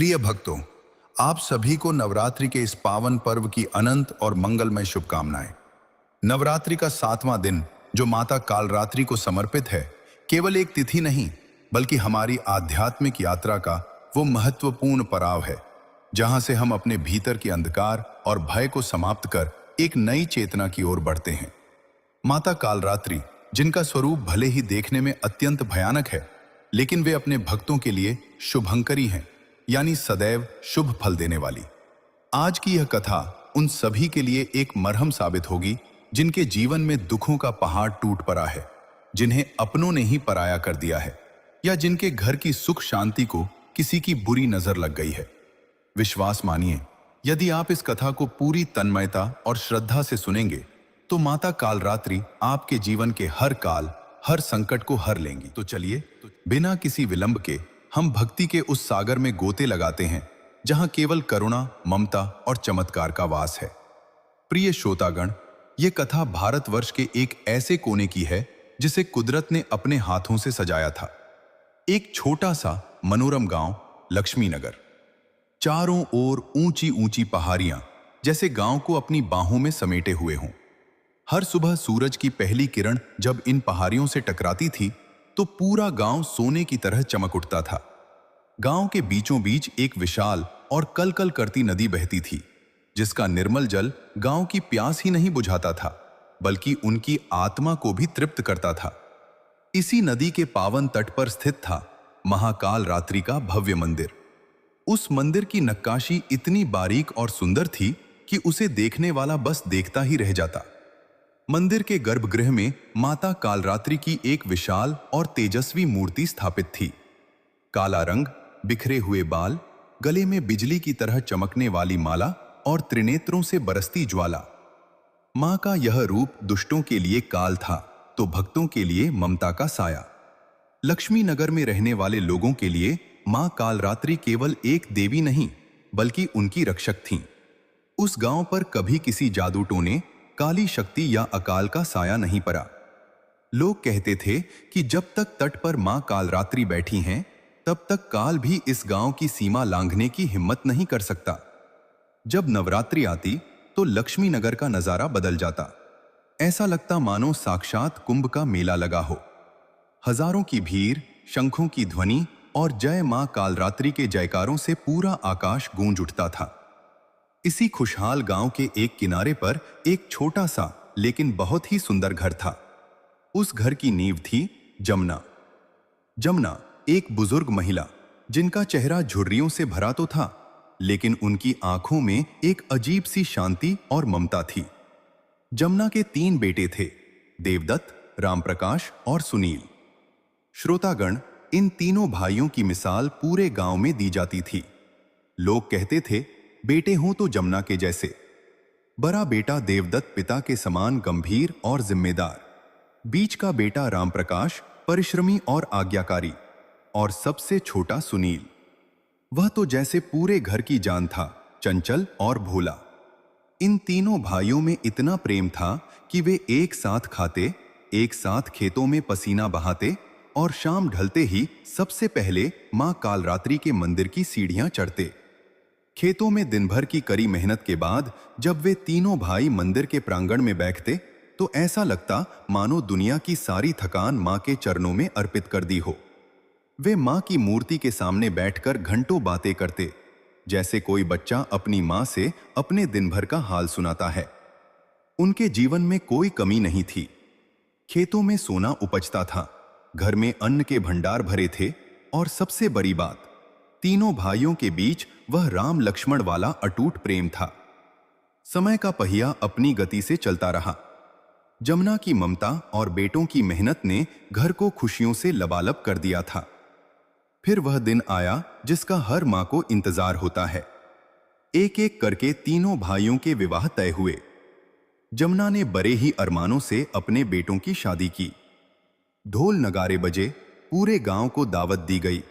प्रिय भक्तों, आप सभी को नवरात्रि के इस पावन पर्व की अनंत और मंगलमय शुभकामनाएं। नवरात्रि का 7वां दिन, जो माता कालरात्रि को समर्पित है, केवल एक तिथि नहीं, बल्कि हमारी आध्यात्मिक यात्रा का वो महत्वपूर्ण पड़ाव है, जहां से हम अपने भीतर के अंधकार और भय को समाप्त कर एक नई चेतना की ओर बढ़ते हैं। माता कालरात्रि, जिनका स्वरूप भले ही देखने में अत्यंत भयानक है, लेकिन वे अपने भक्तों के लिए शुभंकरी हैं, यानी सदैव शुभ फल देने वाली। आज की यह कथा उन सभी के लिए एक मरहम साबित होगी जिनके जीवन में दुखों का पहाड़ टूट पड़ा है, जिन्हें अपनों ने ही पराया कर दिया है, या जिनके घर की सुख शांति को किसी की बुरी नजर लग गई है। विश्वास मानिए, यदि आप इस कथा को पूरी तन्मयता और श्रद्धा से सुनेंगे तो माता कालरात्रि आपके जीवन के हर काल, हर संकट को हर लेंगी। तो चलिए, बिना किसी विलंब के हम भक्ति के उस सागर में गोते लगाते हैं जहां केवल करुणा, ममता और चमत्कार का वास है। प्रिय श्रोतागण, ये कथा भारतवर्ष के एक ऐसे कोने की है जिसे कुदरत ने अपने हाथों से सजाया था। एक छोटा सा मनोरम गांव, लक्ष्मीनगर। चारों ओर ऊंची ऊंची पहाड़ियां जैसे गांव को अपनी बाहों में समेटे हुए हों। हर सुबह सूरज की पहली किरण जब इन पहाड़ियों से टकराती थी तो पूरा गांव सोने की तरह चमक उठता था। गांव के बीचों बीच एक विशाल और कलकल करती नदी बहती थी, जिसका निर्मल जल गांव की प्यास ही नहीं बुझाता था, बल्कि उनकी आत्मा को भी तृप्त करता था। इसी नदी के पावन तट पर स्थित था महाकाल रात्रि का भव्य मंदिर। उस मंदिर की नक्काशी इतनी बारीक और सुंदर थी कि उसे देखने वाला बस देखता ही रह जाता। मंदिर के गर्भगृह में माता कालरात्रि की एक विशाल और तेजस्वी मूर्ति स्थापित थी। काला रंग, बिखरे हुए बाल, गले में बिजली की तरह चमकने वाली माला और त्रिनेत्रों से बरसती ज्वाला। मां का यह रूप दुष्टों के लिए काल था तो भक्तों के लिए ममता का साया। लक्ष्मी नगर में रहने वाले लोगों के लिए मां कालरात्रि केवल एक देवी नहीं, बल्कि उनकी रक्षक थीं। उस गांव पर कभी किसी जादू टोने, काली शक्ति या अकाल का साया नहीं पड़ा। लोग कहते थे कि जब तक तट पर मां कालरात्रि बैठी हैं, तब तक काल भी इस गांव की सीमा लांघने की हिम्मत नहीं कर सकता। जब नवरात्रि आती तो लक्ष्मी नगर का नजारा बदल जाता। ऐसा लगता मानो साक्षात कुंभ का मेला लगा हो। हजारों की भीड़, शंखों की ध्वनि और जय मां कालरात्रि के जयकारों से पूरा आकाश गूंज उठता था। इसी खुशहाल गांव के एक किनारे पर एक छोटा सा लेकिन बहुत ही सुंदर घर था। उस घर की नींव थी जमुना। जमुना एक बुजुर्ग महिला, जिनका चेहरा झुर्रियों से भरा तो था, लेकिन उनकी आंखों में एक अजीब सी शांति और ममता थी। जमुना के 3 बेटे थे, देवदत्त, रामप्रकाश और सुनील। श्रोतागण, इन तीनों भाइयों की मिसाल पूरे गांव में दी जाती थी। लोग कहते थे, बेटे हों तो जमुना के जैसे। बड़ा बेटा देवदत्त पिता के समान गंभीर और जिम्मेदार, बीच का बेटा रामप्रकाश परिश्रमी और आज्ञाकारी, और सबसे छोटा सुनील, वह तो जैसे पूरे घर की जान था, चंचल और भोला। इन तीनों भाइयों में इतना प्रेम था कि वे एक साथ खाते, एक साथ खेतों में पसीना बहाते और शाम ढलते ही सबसे पहले मां कालरात्रि के मंदिर की सीढ़ियां चढ़ते। खेतों में दिन भर की कड़ी मेहनत के बाद जब वे तीनों भाई मंदिर के प्रांगण में बैठते तो ऐसा लगता मानो दुनिया की सारी थकान मां के चरणों में अर्पित कर दी हो। वे मां की मूर्ति के सामने बैठकर घंटों बातें करते, जैसे कोई बच्चा अपनी मां से अपने दिन भर का हाल सुनाता है। उनके जीवन में कोई कमी नहीं थी। खेतों में सोना उपजता था, घर में अन्न के भंडार भरे थे, और सबसे बड़ी बात, तीनों भाइयों के बीच वह राम लक्ष्मण वाला अटूट प्रेम था। समय का पहिया अपनी गति से चलता रहा। जमुना की ममता और बेटों की मेहनत ने घर को खुशियों से लबालब कर दिया था। फिर वह दिन आया जिसका हर मां को इंतजार होता है। एक एक करके तीनों भाइयों के विवाह तय हुए। जमुना ने बड़े ही अरमानों से अपने बेटों की शादी की। ढोल नगारे बजे, पूरे गांव को दावत दी गई।